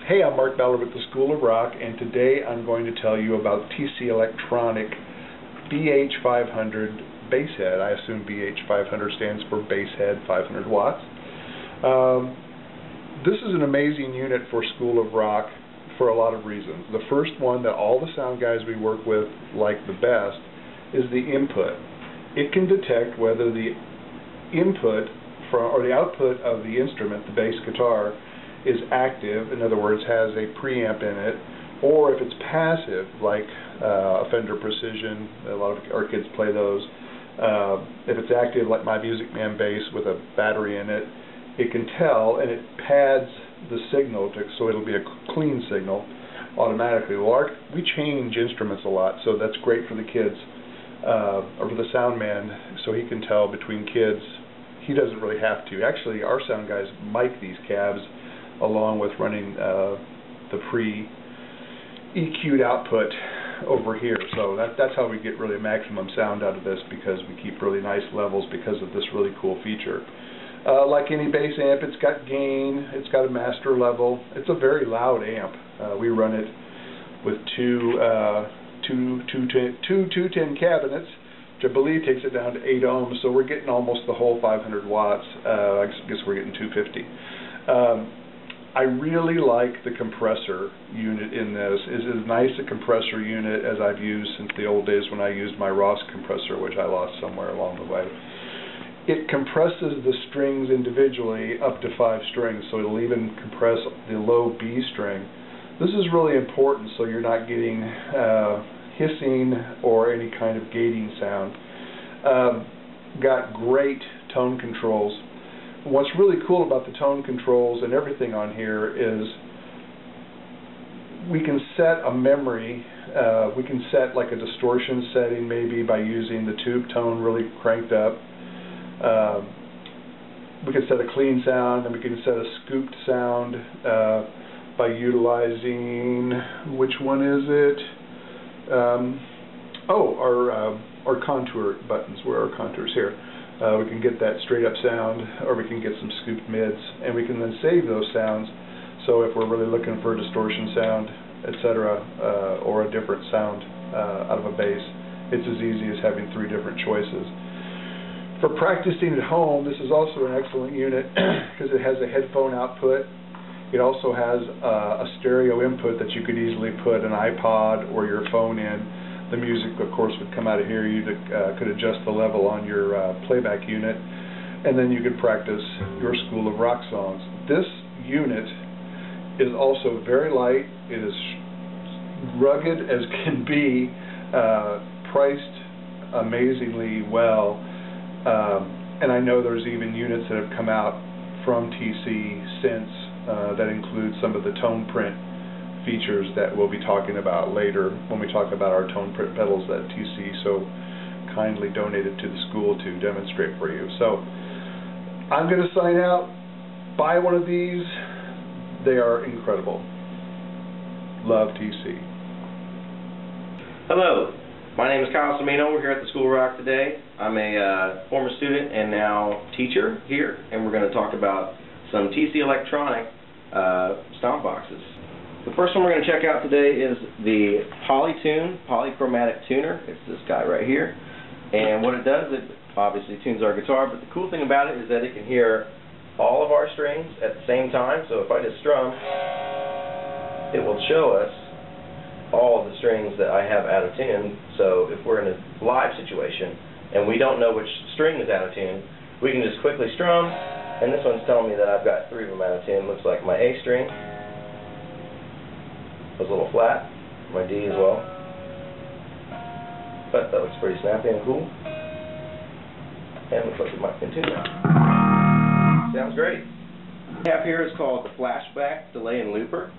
Hey, I'm Mark Ballard with the School of Rock, and today I'm going to tell you about TC Electronic BH500 bass head. I assume BH500 stands for bass head 500 watts. This is an amazing unit for School of Rock for a lot of reasons. The first one that all the sound guys we work with like the best is the input. It can detect whether the input or the output of the instrument, the bass guitar, is active, in other words, has a preamp in it, or if it's passive, like Fender Precision, a lot of our kids play those. If it's active, like my Music Man bass with a battery in it, it can tell, and it pads the signal so it'll be a clean signal automatically. Well, we change instruments a lot, so that's great for the kids, or for the sound man, so he can tell between kids. He doesn't really have to. Actually, our sound guys mic these cabs along with running the pre-EQ'd output over here. So that's how we get really maximum sound out of this, because we keep really nice levels because of this really cool feature. Like any bass amp, it's got gain, it's got a master level. It's a very loud amp. We run it with two 210 cabinets, which I believe takes it down to 8 ohms, so we're getting almost the whole 500 watts. I guess we're getting 250. I really like the compressor unit in this. It's as nice a compressor unit as I've used since the old days when I used my Ross compressor, which I lost somewhere along the way. It compresses the strings individually up to 5 strings, so it'll even compress the low B string. This is really important so you're not getting hissing or any kind of gating sound. Got great tone controls. What's really cool about the tone controls and everything on here is we can set a memory. We can set like a distortion setting maybe by using the tube tone really cranked up. We can set a clean sound, and we can set a scooped sound by utilizing, which one is it? Our contour buttons. Where are our contours? Here. We can get that straight up sound, or we can get some scooped mids, and we can then save those sounds. So if we're really looking for a distortion sound, etc., or a different sound out of a bass, it's as easy as having 3 different choices. For practicing at home, this is also an excellent unit because it has a headphone output. It also has a stereo input that you could easily put an iPod or your phone in. The music, of course, would come out of here. You could adjust the level on your playback unit, and then you could practice your School of Rock songs. This unit is also very light. It is rugged as can be, priced amazingly well, and I know there's even units that have come out from TC since that include some of the tone print features that we'll be talking about later when we talk about our tone print pedals that TC so kindly donated to the school to demonstrate for you. So I'm going to sign out. Buy one of these. They are incredible. Love TC. Hello, my name is Kyle Semino. We're here at the School of Rock today. I'm a former student and now teacher here, and we're going to talk about some TC Electronic stomp boxes. The first one we're going to check out today is the Polytune Polychromatic Tuner. It's this guy right here. And what it does, it obviously tunes our guitar, but the cool thing about it is that it can hear all of our strings at the same time. So if I just strum, it will show us all of the strings that I have out of tune. So if we're in a live situation and we don't know which string is out of tune, we can just quickly strum, and this one's telling me that I've got 3 of them out of tune. Looks like my A string was a little flat, my D as well, but that looks pretty snappy and cool, and looks like it might continue now. Sounds great. What we have here is called the Flashback Delay and Looper.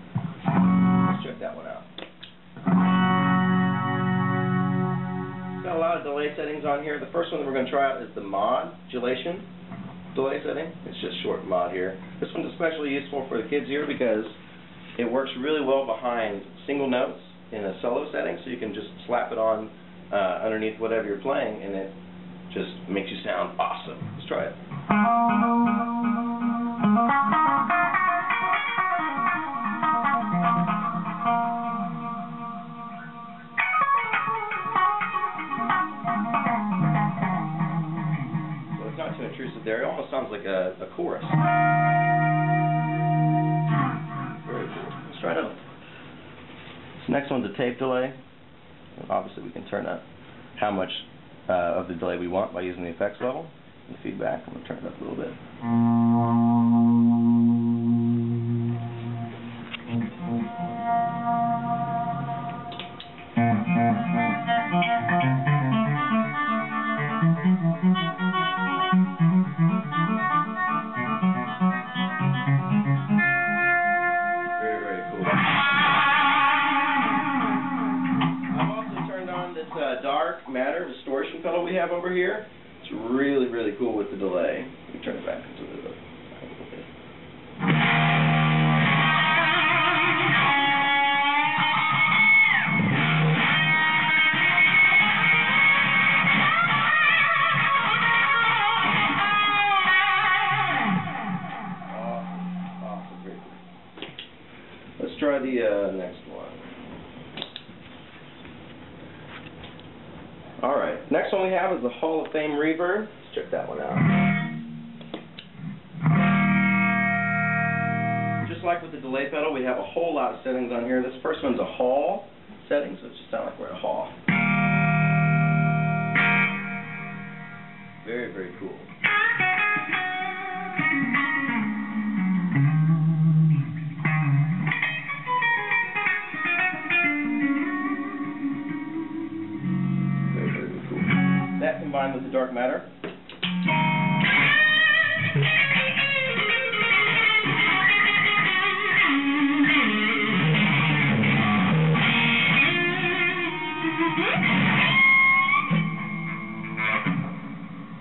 Let's check that one out. It's got a lot of delay settings on here. The first one that we're going to try out is the modulation delay setting. It's just short mod here. This one's especially useful for the kids here because it works really well behind single notes in a solo setting, so you can just slap it on underneath whatever you're playing, and it just makes you sound awesome. Let's try it. sounds like a chorus. Very cool. Let's try it out. This next one's a tape delay. Obviously, we can turn up how much of the delay we want by using the effects level and the feedback. I'm going to turn it up a little bit. Very cool. I've also turned on this dark matter distortion pedal we have over here. It's really cool with the delay. Let me turn it back into a little bit. Awesome, great. Let's try the next one. Alright, next one we have is the Hall of Fame reverb. Let's check that one out. Just like with the delay pedal, we have a whole lot of settings on here. This first one's a hall setting, so it just sounds like we're in a hall. Very cool. That combined with the dark matter.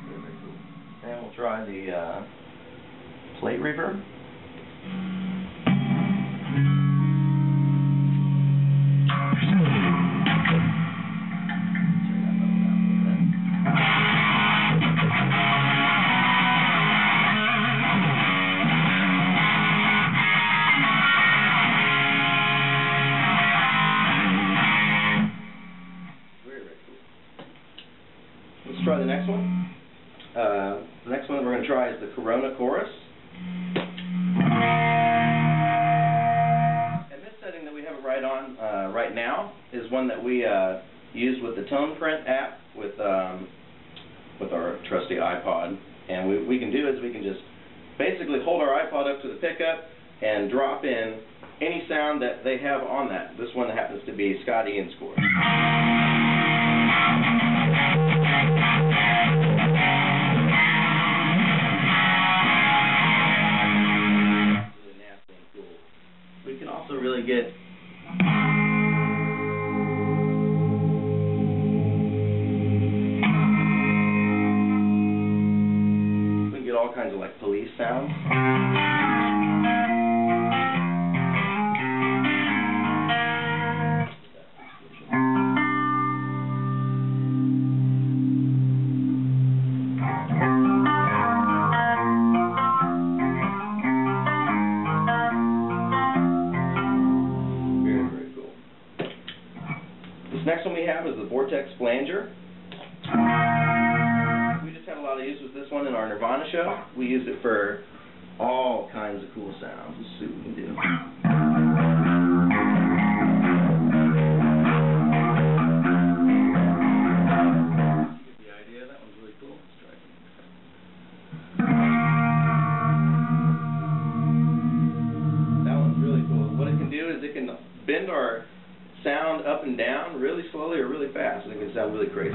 Very cool. And we'll try the plate reverb. Let's try the next one. The next one we're going to try is the Corona Chorus. And this setting that we have it right on right now is one that we use with the Tone Print app with our trusty iPod. And what we can do is we can just basically hold our iPod up to the pickup and drop in any sound that they have on that. This one happens to be Scott Ian score. We can also really get all kinds of like police sounds. Very cool. This next one we have is the Vortex Flanger. We just had a lot of use with this one in our Nirvana show. We used it for all kinds of cool sounds. Let's see what we can do. Get the idea? That one's really cool. Let's try it. That one's really cool. What it can do is it can bend our sound up and down really slowly or really fast, and it can sound really crazy.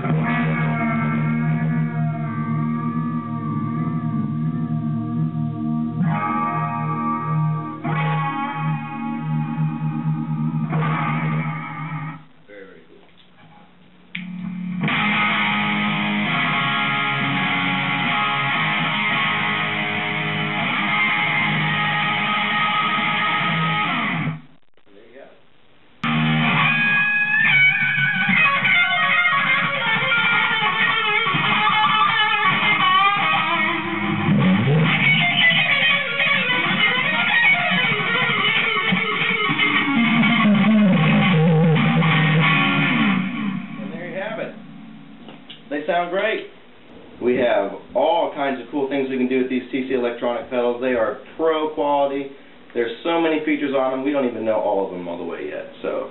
things we can do with these TC Electronic pedals. They are pro quality. There's so many features on them, we don't even know all of them all the way yet. So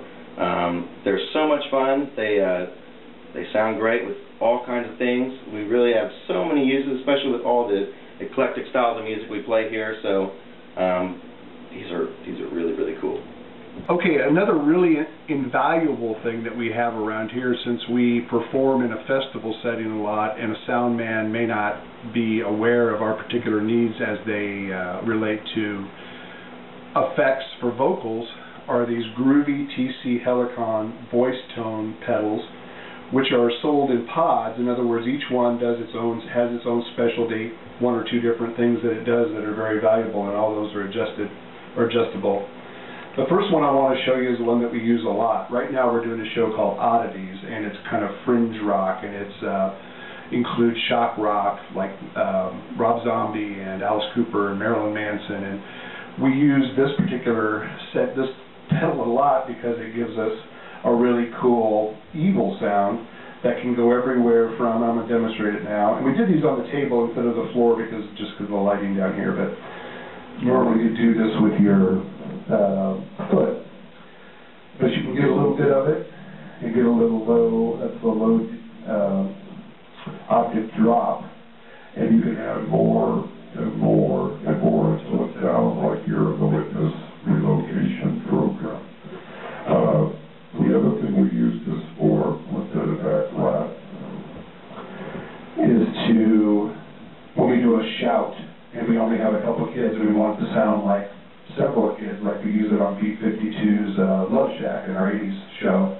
they're so much fun. They sound great with all kinds of things. We really have so many uses, especially with all the eclectic styles of music we play here. So these are really, really cool. Okay, another really invaluable thing that we have around here, since we perform in a festival setting a lot and a sound man may not be aware of our particular needs as they relate to effects for vocals, are these groovy TC Helicon voice tone pedals, which are sold in pods. In other words, each one has its own specialty, one or two different things that it does that are very valuable, and all those are adjustable. The first one I want to show you is the one that we use a lot. Right now we're doing a show called Oddities, and it's kind of fringe rock, and it includes shock rock like Rob Zombie and Alice Cooper and Marilyn Manson. And we use this particular this pedal a lot because it gives us a really cool evil sound that can go everywhere from, I'm going to demonstrate it now, and we did these on the table instead of the floor because of the lighting down here, but normally you do this with your foot, but you can get a little bit of it and get a little low, that's the low octave drop, and you can add more and more and more until it sounds like you're in the witness relocation program. The other thing we use this for, instead of that flat, is to, when we do a shout, and we only have a couple kids and we want it to sound like several kids, like we use it on B-52's Love Shack in our 80s show.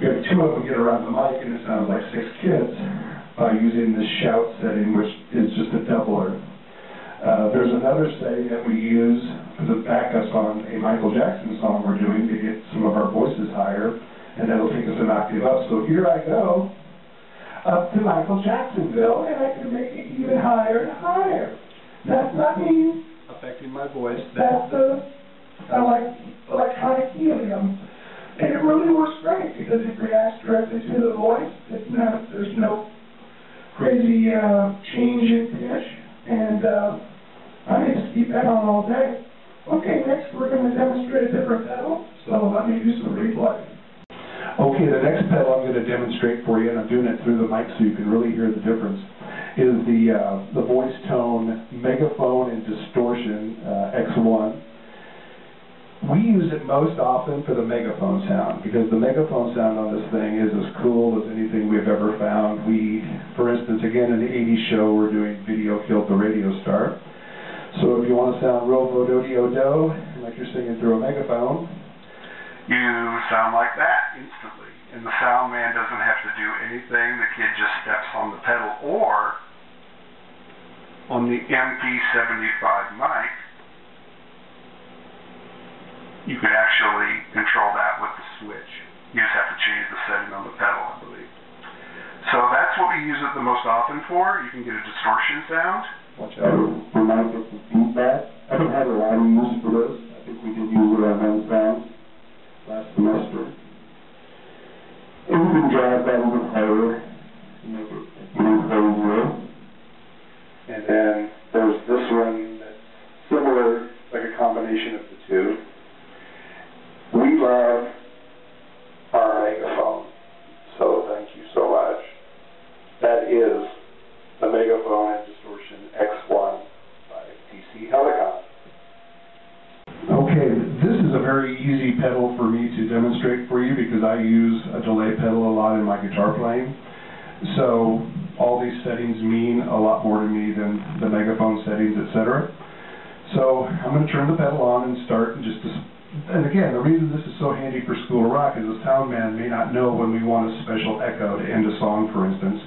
We have two of them get around the mic and it sounds like 6 kids by using this shout setting, which is just a doubler. There's another setting that we use to back us on a Michael Jackson song we're doing to get some of our voices higher, and that'll take us an octave up. So here I go, up to Michael Jacksonville, and I can make it even higher and higher. That's not me affecting my voice. That's like electronic helium. And it really works great because it reacts directly to the voice. There's no crazy change in pitch. And I may just keep that on all day. Okay, next we're going to demonstrate a different pedal. So let me do some replay. Okay, the next pedal I'm going to demonstrate for you, and I'm doing it through the mic so you can really hear the difference, is the voice tone megaphone and distortion X1. We use it most often for the megaphone sound because the megaphone sound on this thing is as cool as anything we've ever found. For instance, again in the 80s show, we're doing Video Killed the Radio Star. So if you want to sound real vo-do-de-o-do, like you're singing through a megaphone, you sound like that instantly. And the sound man doesn't have to do anything. The kid just steps on the pedal. Or on the MP75 mic, you could actually control that with the switch. You just have to change the setting on the pedal, I believe. So that's what we use it the most often for. You can get a distortion sound. Watch out. Remind us of feedback. I don't have a lot of use for this. I think we did use it on hand sound last semester. And we can drive that a little higher, make it even crazier. And then there's this one that's similar, like a combination of the two. We love our megaphone, so thank you so much. That is the Megaphone and Distortion X1 by TC Helicon. Okay, this is a very easy pedal for me to demonstrate for you because I use a delay pedal a lot in my guitar playing. So all these settings mean a lot more to me than the megaphone settings, etc. So I'm going to turn the pedal on and start and again, the reason this is so handy for School of Rock is the sound man may not know when we want a special echo to end a song, for instance.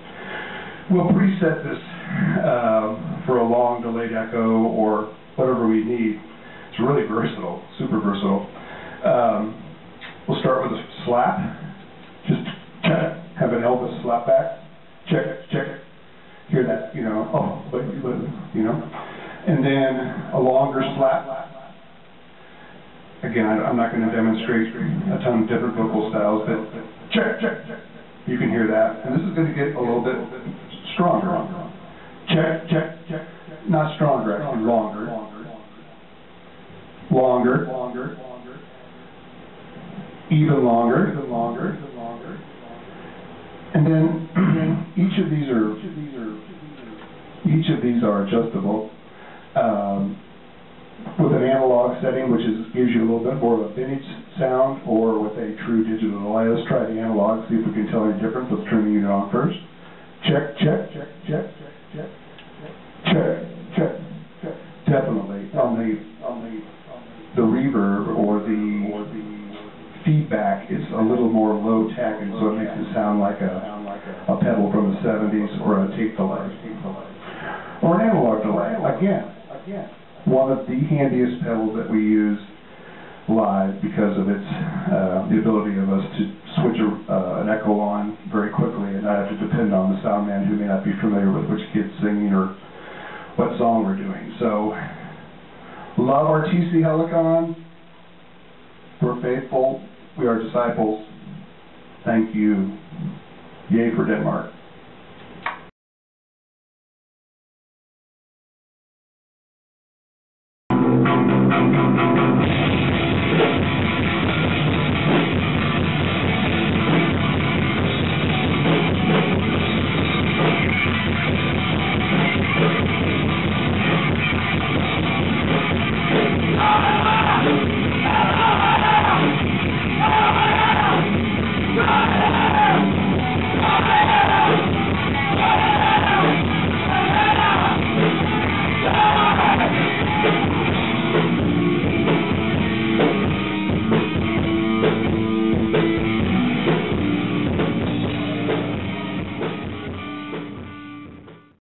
We'll preset this for a long delayed echo or whatever we need. It's really versatile, super versatile. We'll start with a slap. Just have an Elvis slap back. Check it. Hear that, you know, you know. And then a longer slap. Again, I'm not going to demonstrate a ton of different vocal styles, but check. You can hear that. And this is going to get a little bit stronger. Check, check, check. Not stronger, actually, longer. Longer. Even longer. And then each of these are adjustable with an analog setting, which gives you a little bit more of a vintage sound, or with a true digital delay. Let's try the analog, see if we can tell any difference. Let's turn the unit on first. Check. Definitely on the reverb or the feedback is a little more low tech, and so it makes it sound like a pedal from the 70s or a tape delay or an analog delay. Again, one of the handiest pedals that we use live because of its the ability of us to switch an echo on very quickly and not have to depend on the sound man who may not be familiar with which kid's singing or what song we're doing. So, love our TC Helicon. We're faithful. We are disciples. Thank you. Yay for Denmark.